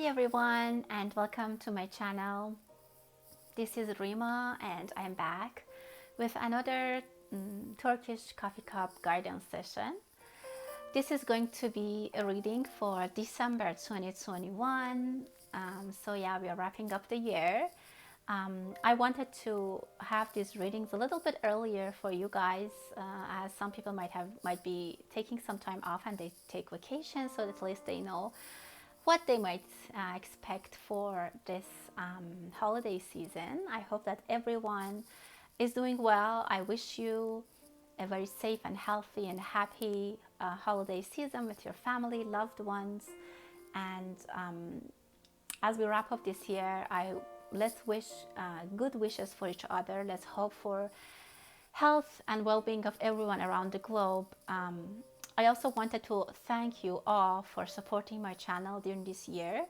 everyone, and welcome to my channel. This is Rima and I'm back with another Turkish coffee cup guidance session. This is going to be a reading for December 2021. So yeah, we are wrapping up the year. I wanted to have these readings a little bit earlier for you guys, as some people might be taking some time off and they take vacation, so at least they know what they might expect for this holiday season. I hope that everyone is doing well. I wish you a very safe and healthy and happy holiday season with your family, loved ones. And as we wrap up this year, let's wish good wishes for each other. Let's hope for health and well-being of everyone around the globe. I also wanted to thank you all for supporting my channel during this year,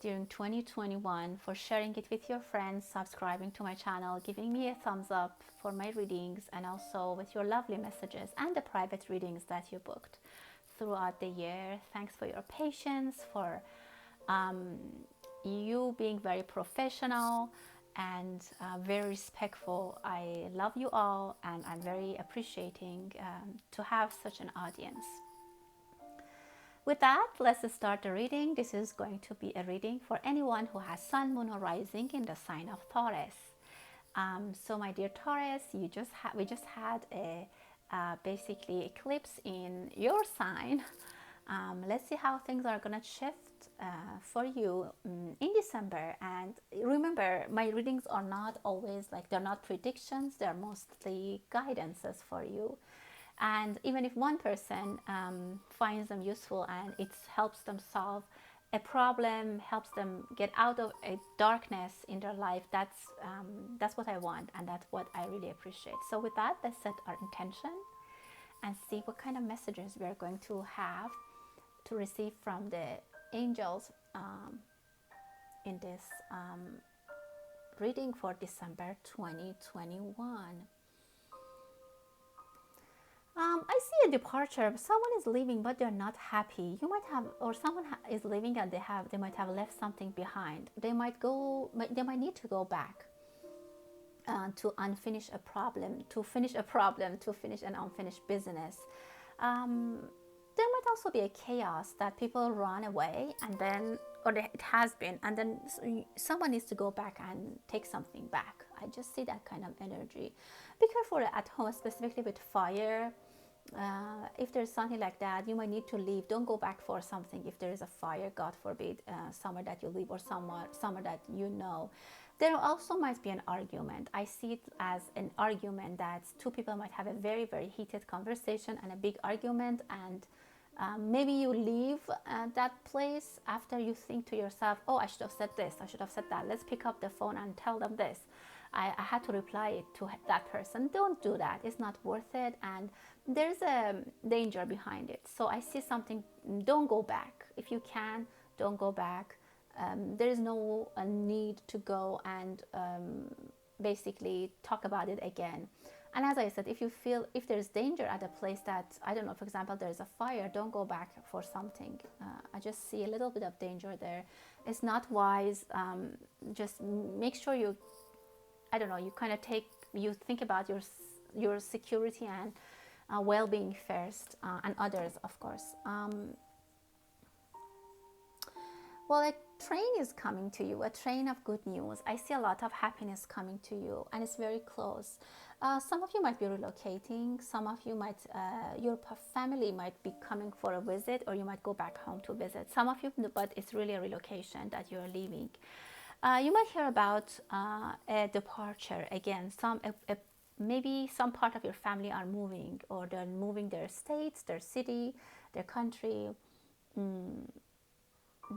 during 2021, for sharing it with your friends, subscribing to my channel, giving me a thumbs up for my readings, and also with your lovely messages and the private readings that you booked throughout the year. Thanks for your patience, for you being very professional and very respectful. I love you all, and I'm very appreciating to have such an audience. With that, let's start the reading. This is going to be a reading for anyone who has Sun, Moon, or Rising in the sign of Taurus. So my dear Taurus, we just had a basically eclipse in your sign. Let's see how things are gonna shift for you in December. And remember, my readings are not always they're not predictions, they're mostly guidances for you. And even if one person finds them useful and it helps them solve a problem, helps them get out of a darkness in their life, that's what I want, and that's what I really appreciate. So with that, let's set our intention and see what kind of messages we are going to have to receive from the angels in this reading for December 2021. I see a departure. Someone is leaving, but they're not happy. You might have, or someone is leaving and they might have left something behind. They might need to go back to finish an unfinished business. There might also be a chaos that people run away, and then, it has been, and then someone needs to go back and take something back. I just see that kind of energy. Be careful at home, specifically with fire. If there's something like that, you might need to leave. Don't go back for something if there is a fire, God forbid, somewhere that you live or somewhere that you know. There also might be an argument. I see it as an argument that two people might have a very, very heated conversation and a big argument, and maybe you leave that place after you think to yourself, oh, I should have said this, I should have said that. Let's pick up the phone and tell them this. I had to reply to that person. Don't do that. It's not worth it, and there's a danger behind it. So I see something. Don't go back. If you can, don't go back. There is no need to go and basically talk about it again. And as I said, if there's danger at a place that, I don't know, for example, there's a fire, don't go back for something. I just see a little bit of danger there. It's not wise. Just make sure you think about your security and well-being first, and others, of course. Well, a train is coming to you, a train of good news. I see a lot of happiness coming to you, and it's very close. Some of you might be relocating. Some of you your family might be coming for a visit, or you might go back home to visit. Some of you, but it's really a relocation that you're leaving. You might hear about a departure again. Maybe some part of your family are moving, or they're moving their states, their city, their country.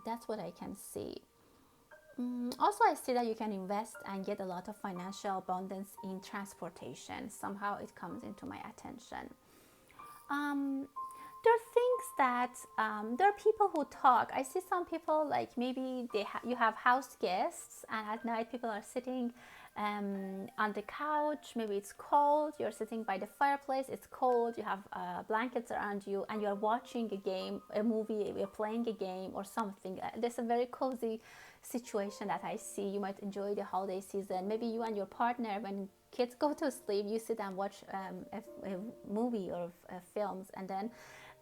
That's what I can see. Also, I see that you can invest and get a lot of financial abundance in transportation. Somehow it comes into my attention. There are things that there are people who talk. I see some people, like maybe you have house guests, and at night people are sitting on the couch. Maybe it's cold, you're sitting by the fireplace, it's cold, you have blankets around you, and you're watching a game, a movie, you're playing a game or something. There's a very cozy situation that I see. You might enjoy the holiday season. Maybe you and your partner, when kids go to sleep, you sit and watch a movie or films, and then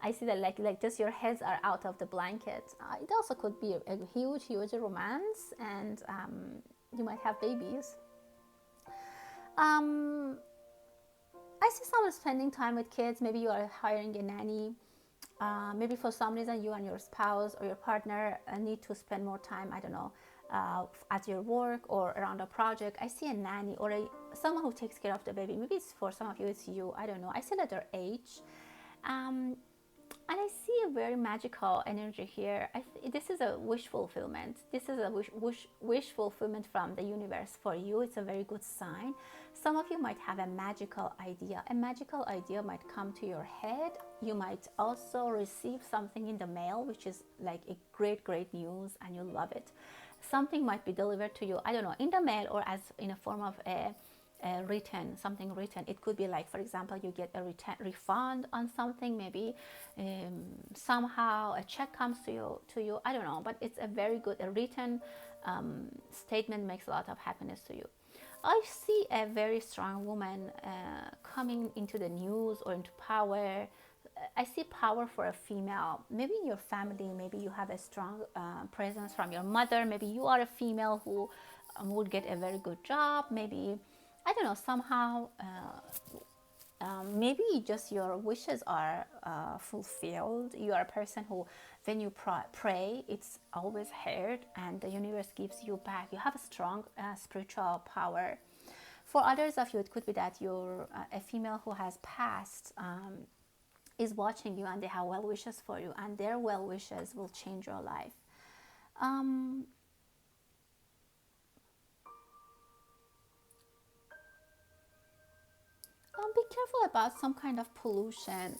I see that like just your heads are out of the blanket. It also could be a huge romance, and you might have babies. um, I see someone spending time with kids. Maybe you are hiring a nanny. Maybe for some reason you and your spouse or your partner need to spend more time, I don't know, at your work or around a project. I see a nanny or someone who takes care of the baby. Maybe it's for some of you, it's you, I don't know. I see that their age. Um, and I see a very magical energy here. This is a wish fulfillment. This is a wish fulfillment from the universe for you. It's a very good sign. Some of you might have a magical idea. A magical idea might come to your head. You might also receive something in the mail, which is like a great news, and you love it. Something might be delivered to you, I don't know, in the mail or as in a form of a written, something written. It could be like, for example, you get a refund on something. Maybe somehow a check comes to you, I don't know, but it's a very good, a written statement makes a lot of happiness to you. I see a very strong woman coming into the news or into power. I see power for a female. Maybe in your family, maybe you have a strong presence from your mother. Maybe you are a female who would get a very good job. Maybe, I don't know, somehow maybe just your wishes are fulfilled. You are a person who, when you pray, it's always heard, and the universe gives you back. You have a strong spiritual power. For others of you, it could be that you're a female who has passed, is watching you, and they have well wishes for you, and their well wishes will change your life. Be careful about some kind of pollution.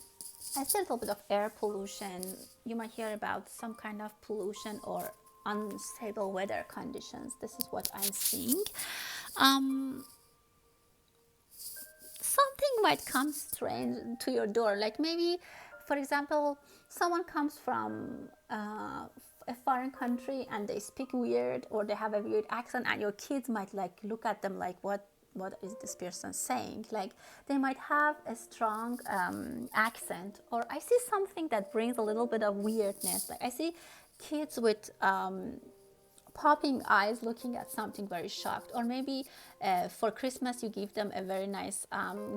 I see a little bit of air pollution. You might hear about some kind of pollution or unstable weather conditions. This is what I'm seeing. Something might come strange to your door. Like maybe, for example, someone comes from a foreign country and they speak weird, or they have a weird accent, and your kids might like look at them like, what is this person saying? Like they might have a strong accent. Or I see something that brings a little bit of weirdness. Like I see kids with popping eyes looking at something very shocked. Or maybe for Christmas you give them a very nice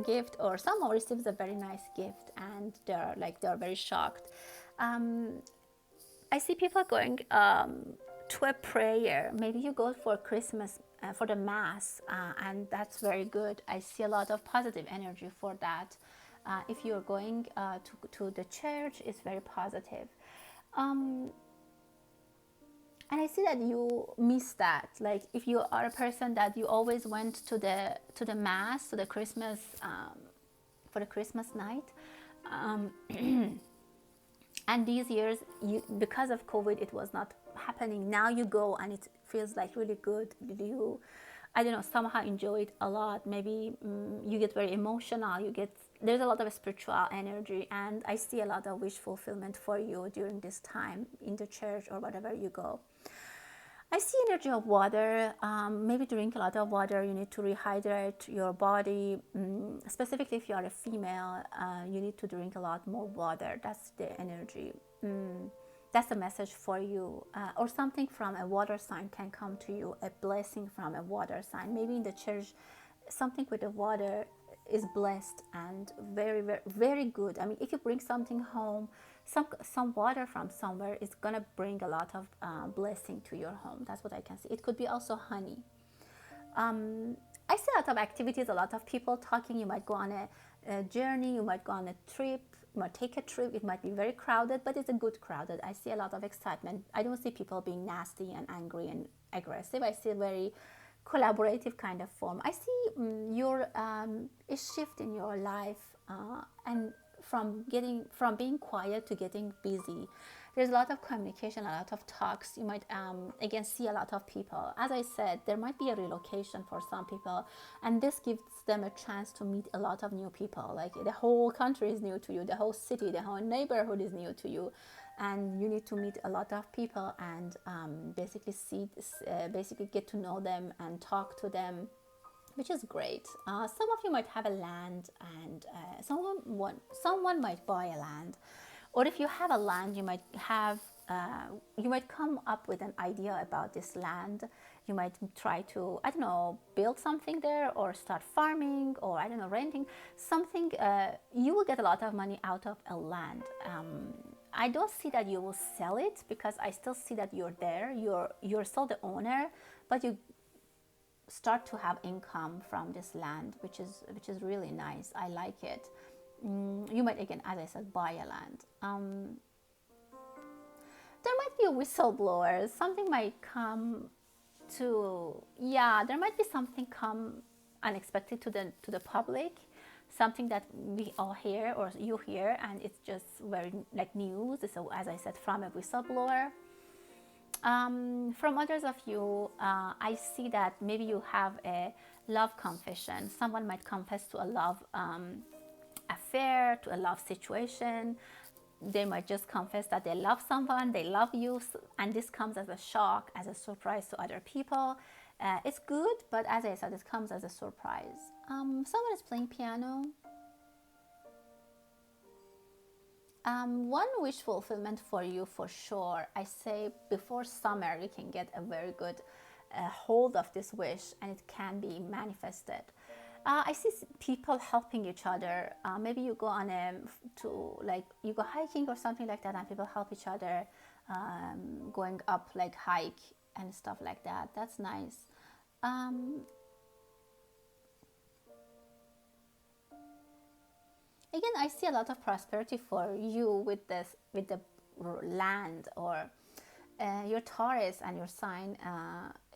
gift, or someone receives a very nice gift and they're very shocked. I see people going to a prayer. Maybe you go for Christmas for the mass, and that's very good. I see a lot of positive energy for that. If you're going to the church, it's very positive. And I see that you miss that. Like if you are a person that you always went to the mass, to the Christmas, for the Christmas night, and these years, because of COVID, it was not happening. Now you go and it feels like really good. You, I don't know, somehow enjoy it a lot. Maybe you get very emotional. There's a lot of spiritual energy, and I see a lot of wish fulfillment for you during this time in the church or whatever you go. I see energy of water. Maybe drink a lot of water. You need to rehydrate your body. Specifically, if you are a female, you need to drink a lot more water. That's the energy. That's a message for you. Or something from a water sign can come to you, a blessing from a water sign. Maybe in the church, something with the water is blessed and very, very, very good. I mean, if you bring something home, some water from somewhere, is gonna bring a lot of blessing to your home. That's what I can see. It could be also honey. I see a lot of activities, a lot of people talking. You might go on a journey, you might go on a trip, you might take a trip. It might be very crowded, but it's a good crowded. I see a lot of excitement. I don't see people being nasty and angry and aggressive. I see a very collaborative kind of form. I see a shift in your life, and from being quiet to getting busy. there's a lot of communication, a lot of talks. You might again see a lot of people. As I said, there might be a relocation for some people, and this gives them a chance to meet a lot of new people. Like the whole country is new to you, the whole city, the whole neighborhood is new to you, and you need to meet a lot of people and basically basically get to know them and talk to them, which is great. Some of you might have a land, and someone might buy a land, or if you have a land, you might come up with an idea about this land. You might try to, I don't know, build something there, or start farming, or I don't know, renting something. You will get a lot of money out of a land. I don't see that you will sell it, because I still see that you're there. You're still the owner, but you start to have income from this land, which is really nice. I like it. You might, again, as I said, buy a land. There might be a whistleblower. Something might come to, yeah, there might be something come unexpected to the public, something that we all hear or you hear, and it's just very like news. So as I said, from a whistleblower. From others of you, I see that maybe you have a love confession. Someone might confess to a love affair, to a love situation. They might just confess that they love someone, they love you, and this comes as a shock, as a surprise to other people. It's good, but as I said, it comes as a surprise. Someone is playing piano. One wish fulfillment for you for sure. I say before summer you can get a very good hold of this wish, and it can be manifested. I see people helping each other. Maybe you go on you go hiking or something like that, and people help each other, going up like hike and stuff like that. That's nice. Again, I see a lot of prosperity for you with the land, or your Taurus, and your sign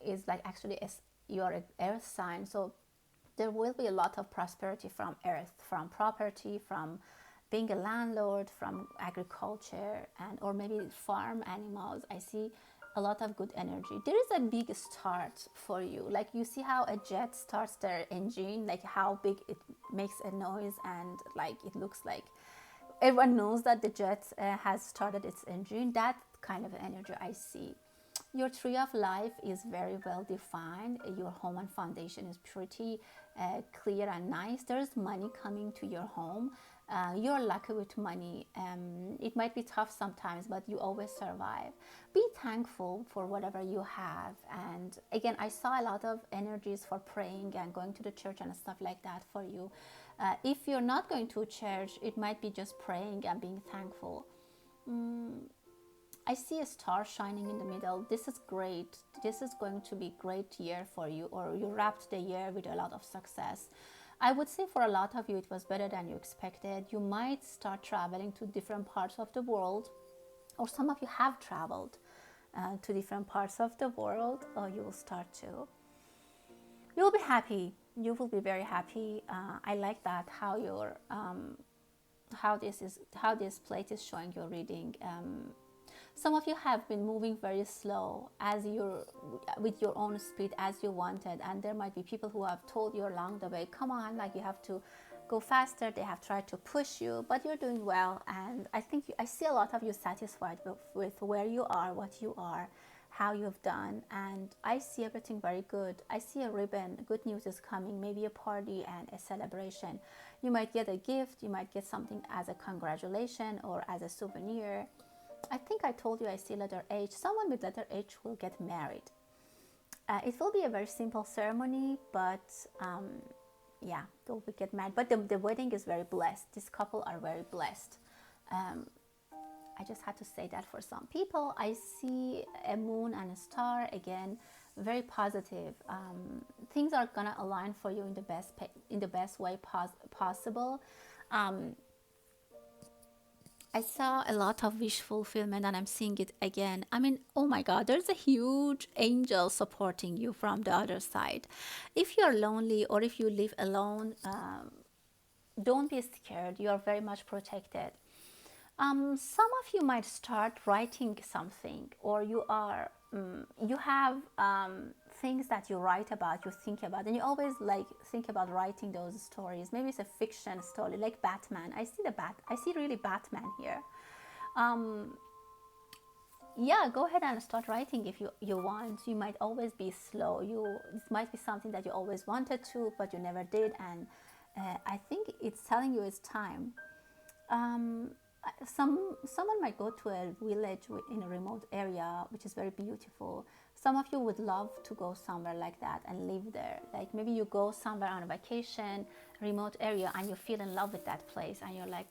is like actually you're an earth sign, so there will be a lot of prosperity from earth, from property, from being a landlord, from agriculture, and or maybe farm animals. I see a lot of good energy. There is a big start for you. Like you see how a jet starts their engine, like how big it makes a noise, and like it looks like everyone knows that the jet has started its engine. That kind of energy I see. Your tree of life is very well defined. Your home and foundation is pretty clear and nice. There's money coming to your home. You're lucky with money. It might be tough sometimes, but you always survive. Be thankful for whatever you have. And again, I saw a lot of energies for praying and going to the church and stuff like that for you. If you're not going to church, it might be just praying and being thankful. I see a star shining in the middle. This is great. This is going to be a great year for you, or you wrapped the year with a lot of success. I would say for a lot of you, it was better than you expected. You might start traveling to different parts of the world, or some of you have traveled to different parts of the world, or you will start to. You will be happy. You will be very happy. I like that how your how this plate is showing your reading. Some of you have been moving very slow as you're with your own speed as you wanted, and there might be people who have told you along the way, come on, like you have to go faster. They have tried to push you, but you're doing well, and I think I see a lot of you satisfied with where you are, what you are, how you've done, and I see everything very good. I see a ribbon. Good news is coming, maybe a party and a celebration. You might get a gift, you might get something as a congratulation or as a souvenir. I think I told you I see letter H. Someone with letter H will get married. It will be a very simple ceremony, but yeah, they will get married. But the wedding is very blessed. This couple are very blessed. I just had to say that for some people. I see a moon and a star again, very positive. Things are gonna align for you in the best way possible. I saw a lot of wish fulfillment, and I'm seeing it again. I mean, oh my God, there's a huge angel supporting you from the other side. If you're lonely or if you live alone, don't be scared. You are very much protected. Some of you might start writing something, or you have things that you write about, you think about, and you always like think about writing those stories. Maybe it's a fiction story, like Batman. I see really Batman here. Um, yeah, go ahead and start writing if you want. You might always be slow. It might be something that you always wanted to, but you never did, and I think it's telling you it's time. um, someone might go to a village in a remote area, which is very beautiful. Some of you would love to go somewhere like that and live there. Like maybe you go somewhere on a vacation, remote area, and you feel in love with that place, and you're like,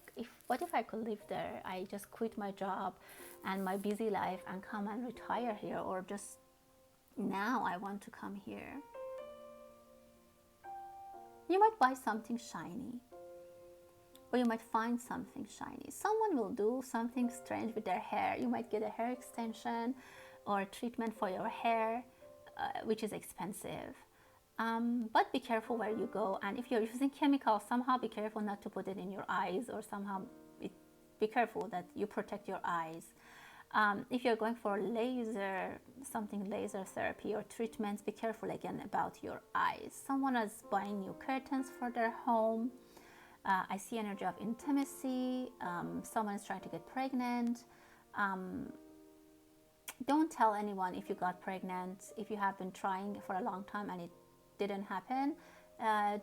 what if I could live there? I just quit my job and my busy life and come and retire here, or just now I want to come here. You might buy something shiny, or you might find something shiny. Someone will do something strange with their hair. You might get a hair extension or treatment for your hair, which is expensive. But be careful where you go. And if you're using chemicals, somehow be careful not to put it in your eyes, or somehow be careful that you protect your eyes. If you're going for laser therapy or treatments, be careful again about your eyes. Someone is buying new curtains for their home. I see energy of intimacy. Someone is trying to get pregnant. Don't tell anyone if you got pregnant. If you have been trying for a long time and it didn't happen,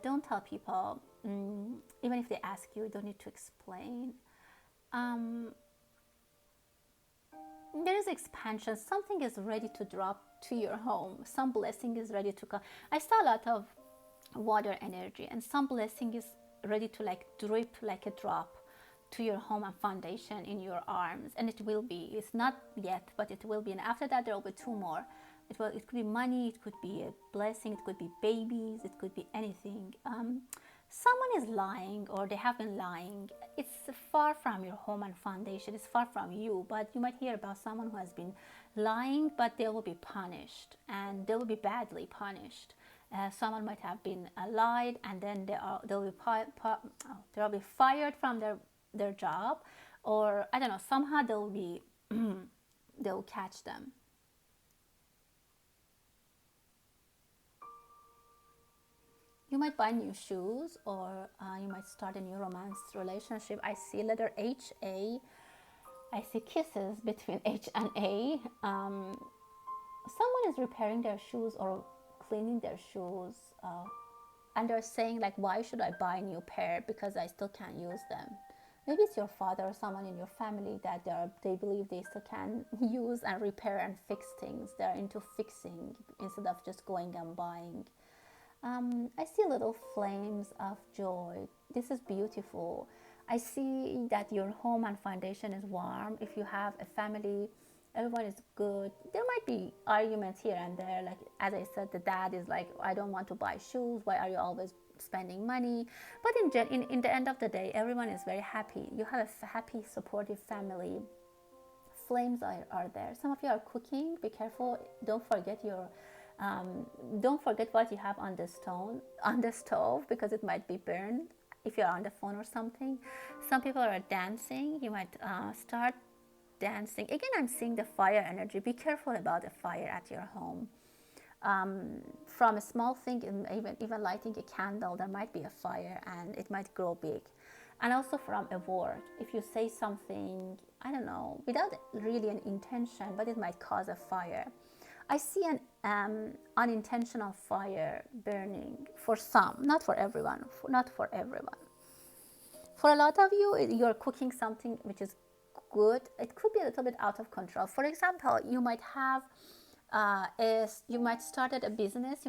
don't tell people. Even if they ask you, you don't need to explain. There is expansion. Something is ready to drop to your home. Some blessing is ready to come. I saw a lot of water energy, and some blessing is ready to like drip like a drop to your home and foundation in your arms, and it will be. It's not yet, but it will be. And after that, there will be two more. It could be money, it could be a blessing, it could be babies, it could be anything. Someone is lying, or they have been lying. It's far from your home and foundation. It's far from you, but you might hear about someone who has been lying, but they will be punished, and they will be badly punished. Someone might have been lied, and then they'll be fired from their job, or I don't know. Somehow they'll catch them. You might buy new shoes, or you might start a new romance relationship. I see letter H, A. I see kisses between H and A. Someone is repairing their shoes or cleaning their shoes, and they're saying like, why should I buy a new pair, because I still can't use them. Maybe it's your father or someone in your family that they believe they still can use and repair and fix things. They're into fixing instead of just going and buying. I see little flames of joy. This is beautiful. I see that your home and foundation is warm. If you have a family, everyone is good. There might be arguments here and there. Like, as I said, the dad is like, I don't want to buy shoes. Why are you always spending money? But in the end of the day, everyone is very happy. You have a happy, supportive family. Flames are there. Some of you are cooking. Be careful. Don't forget what you have on the stove, because it might be burned if you're on the phone or something. Some people are dancing. You might start dancing. Again, I'm seeing the fire energy. Be careful about the fire at your home. From a small thing, even lighting a candle, there might be a fire and it might grow big. And also from a word, if you say something, I don't know, without really an intention, but it might cause a fire. I see an unintentional fire burning for some, not for everyone. For a lot of you, you're cooking something which is good. It could be a little bit out of control. For example, you might have you might have started a business,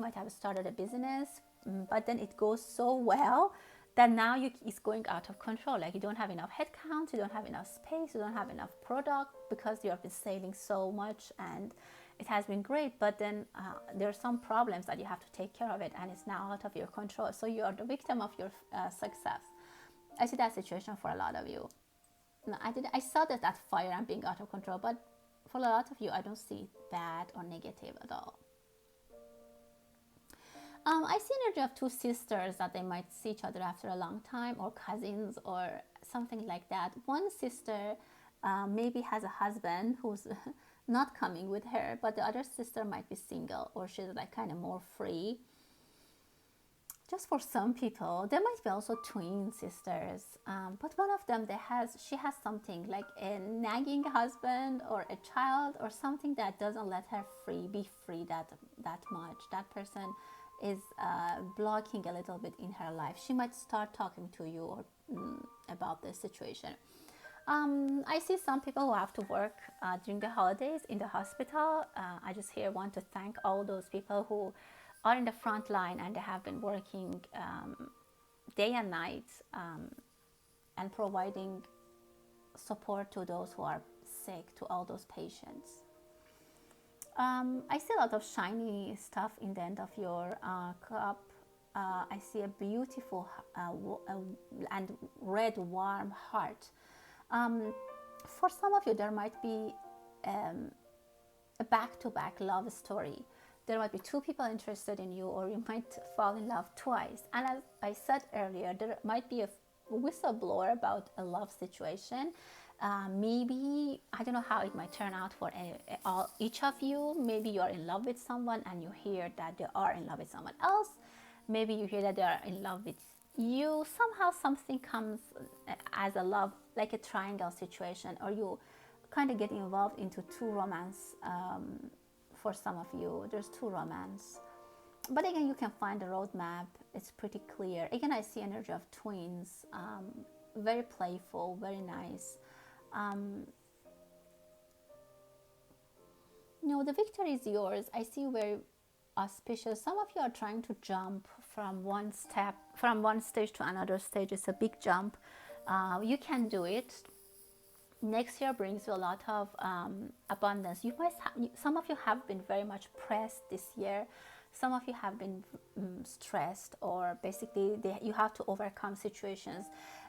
but then it goes so well that now it's going out of control. Like, you don't have enough headcount, you don't have enough space, you don't have enough product, because you have been selling so much and it has been great, but then there are some problems that you have to take care of it, and it's now out of your control. So you are the victim of your success. I see that situation for a lot of you. No, I saw that fire and being out of control, but for a lot of you, I don't see it bad or negative at all. I see energy of two sisters that they might see each other after a long time, or cousins, or something like that. One sister maybe has a husband who's not coming with her, but the other sister might be single, or she's like kind of more free. Just for some people, there might be also twin sisters, but one of them she has something like a nagging husband or a child or something that doesn't let her be free that much. That person is blocking a little bit in her life. She might start talking to you or about this situation. I see some people who have to work during the holidays in the hospital. I just here want to thank all those people who are in the front line, and they have been working day and night and providing support to those who are sick, to all those patients. I see a lot of shiny stuff in the end of your cup. I see a beautiful and red warm heart. For some of you, there might be a back-to-back love story. There might be two people interested in you, or you might fall in love twice. And as I said earlier, there might be a whistleblower about a love situation. Maybe, I don't know how it might turn out for each of you. Maybe you're in love with someone and you hear that they are in love with someone else. Maybe you hear that they are in love with you. Somehow something comes as a love, like a triangle situation, or you kind of get involved into two romance. For some of you, there's two romance. But again, you can find the roadmap. It's pretty clear. Again, I see energy of twins. Very playful, very nice. The victory is yours. I see very auspicious. Some of you are trying to jump from one stage to another stage. It's a big jump. You can do it. Next year brings you a lot of abundance. Some of you have been very much pressed this year. Some of you have been stressed, or basically you have to overcome situations.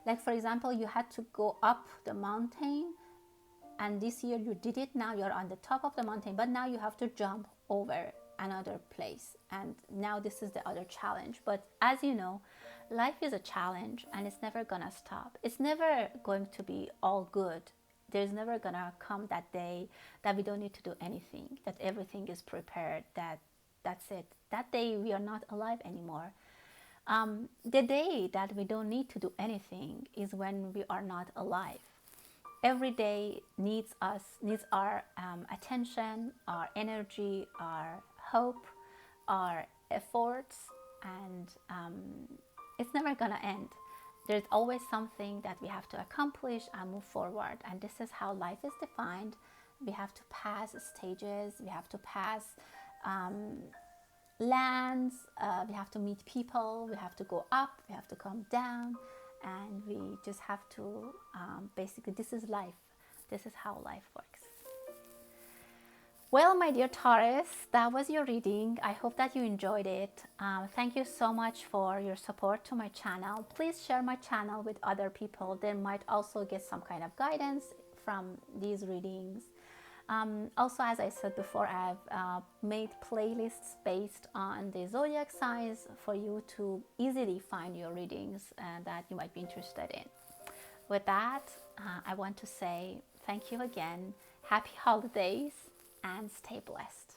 Like, for example, you had to go up the mountain, and this year you did it. Now you're on the top of the mountain, but now you have to jump over another place, and now this is the other challenge. But as you know, life is a challenge, and it's never gonna stop. It's never going to be all good. There's never gonna come that day that we don't need to do anything, that everything is prepared, that's it. That day we are not alive anymore. The day that we don't need to do anything is when we are not alive. Every day needs our attention, our energy, our hope, our efforts, and it's never gonna end. There's always something that we have to accomplish and move forward. And this is how life is defined. We have to pass stages. We have to pass lands. We have to meet people. We have to go up. We have to come down. And we just have to, basically, this is life. This is how life works. Well, my dear Taurus, that was your reading. I hope that you enjoyed it. Thank you so much for your support to my channel. Please share my channel with other people. They might also get some kind of guidance from these readings. Also, as I said before, I've made playlists based on the zodiac signs for you to easily find your readings that you might be interested in. With that, I want to say thank you again. Happy holidays, and stay blessed.